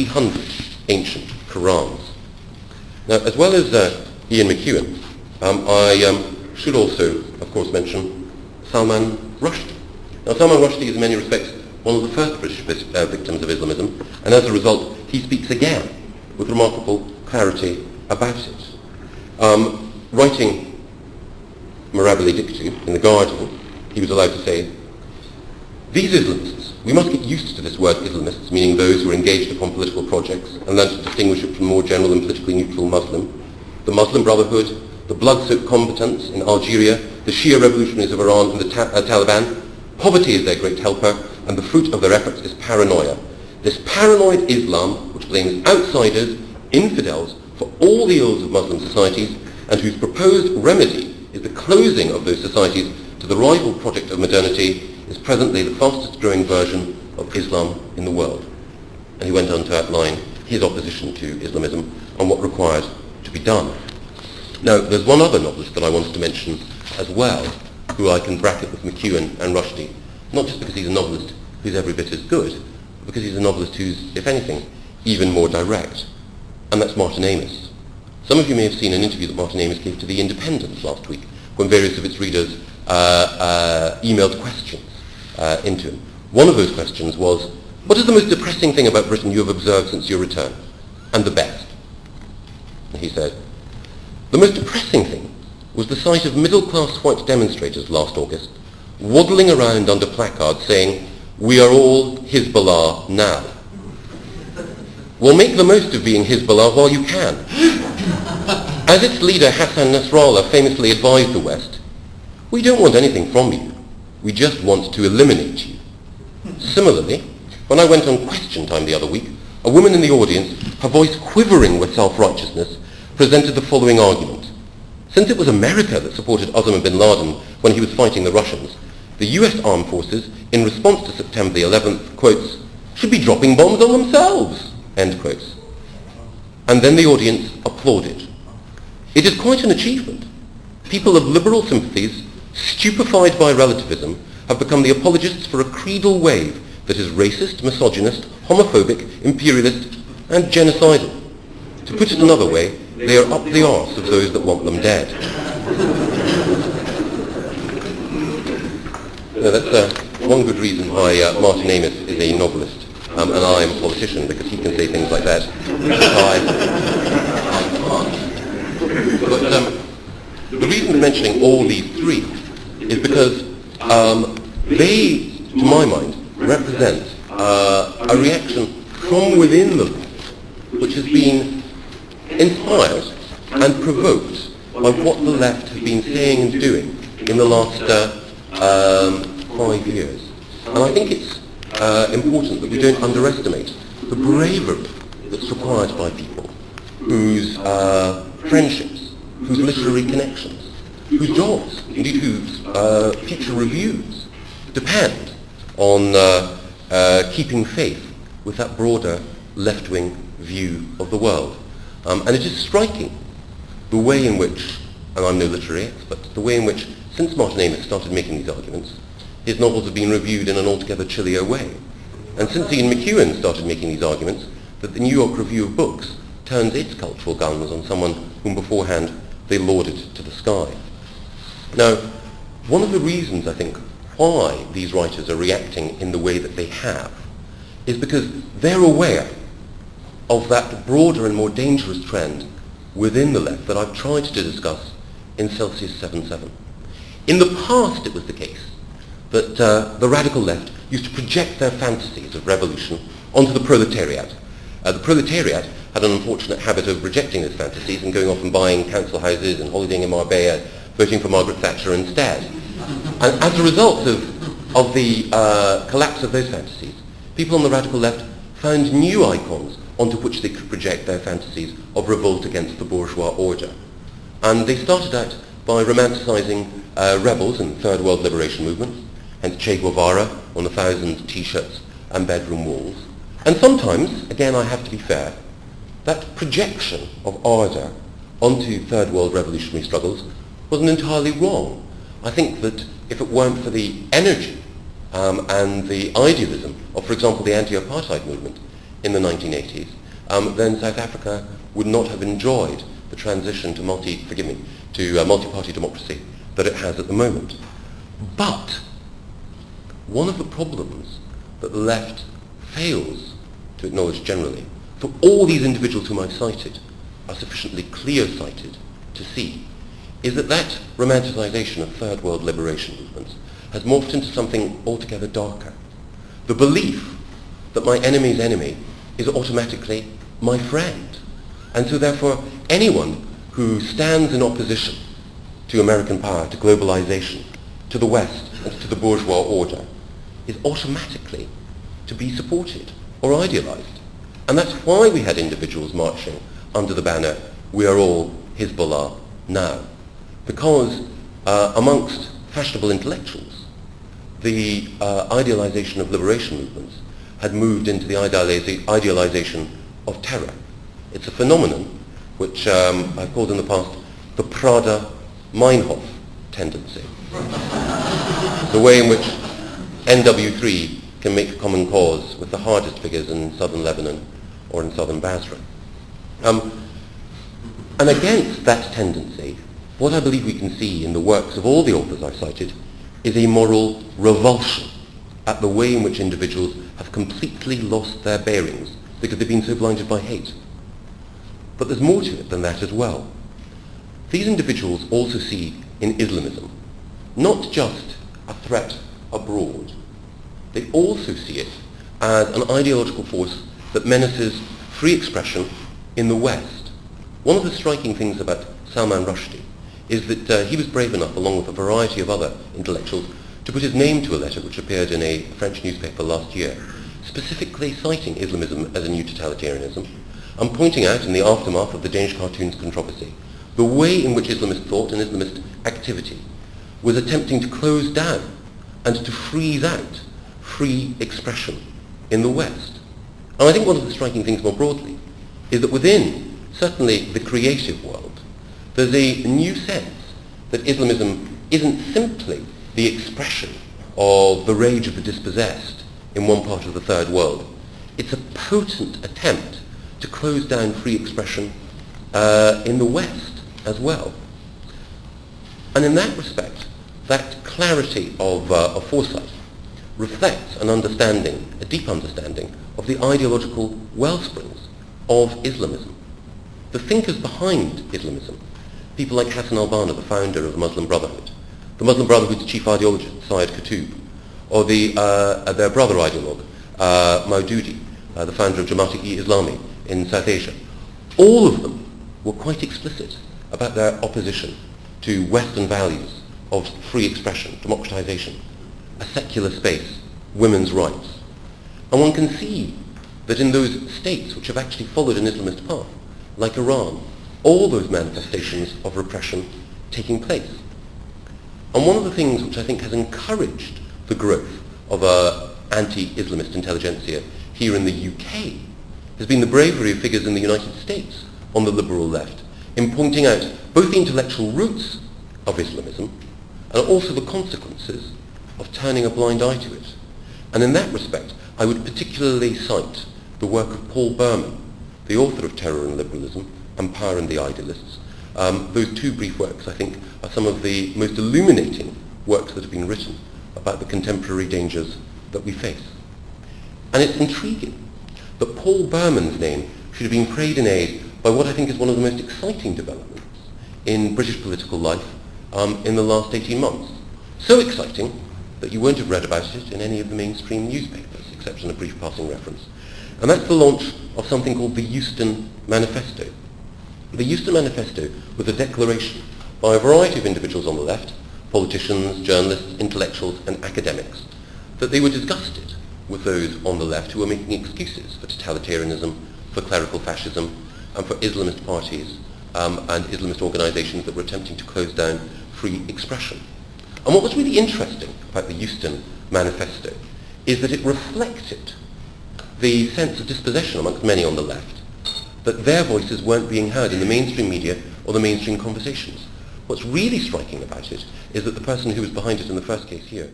300 ancient Qurans. Now, as well as Ian McEwan, I should also, of course, mention Salman Rushdie. Now, Salman Rushdie is in many respects one of the first British victims of Islamism, and as a result, he speaks again with remarkable clarity about it. Writing Mirabile Dictu in The Guardian, he was allowed to say, "These Islamists, we must get used to this word Islamists, meaning those who are engaged upon political projects, and learn to distinguish it from more general and politically neutral Muslim. The Muslim Brotherhood, the blood-soaked combatants in Algeria, the Shia revolutionaries of Iran and the Taliban, poverty is their great helper, and the fruit of their efforts is paranoia. This paranoid Islam, which blames outsiders, infidels, for all the ills of Muslim societies, and whose proposed remedy is the closing of those societies to the rival project of modernity, is presently the fastest growing version of Islam in the world." And he went on to outline his opposition to Islamism and what required to be done. Now, there's one other novelist that I wanted to mention as well, who I can bracket with McEwan and Rushdie, not just because he's a novelist who's every bit as good, but because he's a novelist who's, if anything, even more direct, and that's Martin Amis. Some of you may have seen an interview that Martin Amis gave to The Independent last week, when various of its readers emailed questions into him. One of those questions was, "What is the most depressing thing about Britain you have observed since your return? And the best?" And he said, "The most depressing thing was the sight of middle-class white demonstrators last August waddling around under placards saying, 'We are all Hezbollah now.' Well, make the most of being Hezbollah while you can. As its leader Hassan Nasrallah famously advised the West, 'We don't want anything from you. We just want to eliminate you.' Similarly, when I went on Question Time the other week, a woman in the audience, her voice quivering with self-righteousness, presented the following argument. Since it was America that supported Osama bin Laden when he was fighting the Russians, the US armed forces, in response to September the 11th, quotes, 'should be dropping bombs on themselves,' end quotes. And then the audience applauded. It is quite an achievement. People of liberal sympathies, stupefied by relativism, have become the apologists for a creedal wave that is racist, misogynist, homophobic, imperialist, and genocidal. To put it another way, they are up the arse of those that want them dead." Now, that's one good reason why Martin Amis is a novelist, and I am a politician, because he can say things like that. But the reason for mentioning all these three is because they, to my mind, represent a reaction from within the left, which has been inspired and provoked by what the left has been saying and doing in the last 5 years. And I think it's important that we don't underestimate the bravery that's required by people whose friendships, whose literary connections, whose jobs, indeed whose future reviews depend on keeping faith with that broader left-wing view of the world. And it is striking the way in which, and I'm no literary expert, the way in which, since Martin Amis started making these arguments, his novels have been reviewed in an altogether chillier way. And since Ian McEwan started making these arguments, that the New York Review of Books turns its cultural guns on someone whom beforehand they lauded to the sky. Now, one of the reasons, I think, why these writers are reacting in the way that they have is because they're aware of that broader and more dangerous trend within the left that I've tried to discuss in Celsius 7.7. In the past, it was the case that the radical left used to project their fantasies of revolution onto the proletariat. The proletariat had an unfortunate habit of rejecting those fantasies and going off and buying council houses and holidaying in Marbella, voting for Margaret Thatcher instead. And as a result of the collapse of those fantasies, people on the radical left found new icons onto which they could project their fantasies of revolt against the bourgeois order. And they started out by romanticizing rebels in the Third World Liberation Movement, hence Che Guevara on 1,000 T-shirts and bedroom walls. And sometimes, again I have to be fair, that projection of ardor onto Third World revolutionary struggles wasn't entirely wrong. I think that if it weren't for the energy and the idealism of, for example, the anti-apartheid movement in the 1980s, then South Africa would not have enjoyed the transition to multi-party democracy that it has at the moment. But one of the problems that the left fails to acknowledge generally, for all these individuals whom I've cited are sufficiently clear-sighted to see, is that that romanticization of third world liberation movements has morphed into something altogether darker. The belief that my enemy's enemy is automatically my friend. And so therefore anyone who stands in opposition to American power, to globalization, to the West and to the bourgeois order is automatically to be supported or idealized. And that's why we had individuals marching under the banner, "We are all Hezbollah now." Because amongst fashionable intellectuals, the idealization of liberation movements had moved into the idealization of terror. It's a phenomenon which I've called in the past the Prada-Meinhof tendency. The way in which NW3 can make common cause with the hardest figures in southern Lebanon or in southern Basra. And against that tendency, what I believe we can see in the works of all the authors I've cited is a moral revulsion at the way in which individuals have completely lost their bearings because they've been so blinded by hate. But there's more to it than that as well. These individuals also see in Islamism not just a threat abroad, they also see it as an ideological force that menaces free expression in the West. One of the striking things about Salman Rushdie is that he was brave enough, along with a variety of other intellectuals, to put his name to a letter which appeared in a French newspaper last year, specifically citing Islamism as a new totalitarianism, and pointing out in the aftermath of the Danish cartoons controversy the way in which Islamist thought and Islamist activity was attempting to close down and to freeze out free expression in the West. And I think one of the striking things more broadly is that within, certainly, the creative world, there's a new sense that Islamism isn't simply the expression of the rage of the dispossessed in one part of the third world. It's a potent attempt to close down free expression in the West as well. And in that respect, that clarity of foresight reflects an understanding, a deep understanding, of the ideological wellsprings of Islamism. The thinkers behind Islamism, people like Hassan al-Banna, the founder of the Muslim Brotherhood, the Muslim Brotherhood's chief ideologist, Syed Qutb, or their brother ideologue, Maududi, the founder of Jamaat-e-Islami in South Asia, all of them were quite explicit about their opposition to Western values of free expression, democratization, a secular space, women's rights. And one can see that in those states which have actually followed an Islamist path, like Iran, all those manifestations of repression taking place. And one of the things which I think has encouraged the growth of anti-Islamist intelligentsia here in the UK has been the bravery of figures in the United States on the liberal left in pointing out both the intellectual roots of Islamism and also the consequences of turning a blind eye to it. And in that respect, I would particularly cite the work of Paul Berman, the author of Terror and Liberalism and Power and the Idealists. Those two brief works, I think, are some of the most illuminating works that have been written about the contemporary dangers that we face. And it's intriguing that Paul Berman's name should have been prayed in aid by what I think is one of the most exciting developments in British political life in the last 18 months. So exciting that you won't have read about it in any of the mainstream newspapers, except in a brief passing reference. And that's the launch of something called the Euston Manifesto. The Euston Manifesto was a declaration by a variety of individuals on the left, politicians, journalists, intellectuals, and academics, that they were disgusted with those on the left who were making excuses for totalitarianism, for clerical fascism, and for Islamist parties and Islamist organizations that were attempting to close down free expression. And what was really interesting about the Euston Manifesto is that it reflected the sense of dispossession amongst many on the left, that their voices weren't being heard in the mainstream media or the mainstream conversations. What's really striking about it is that the person who was behind it in the first case here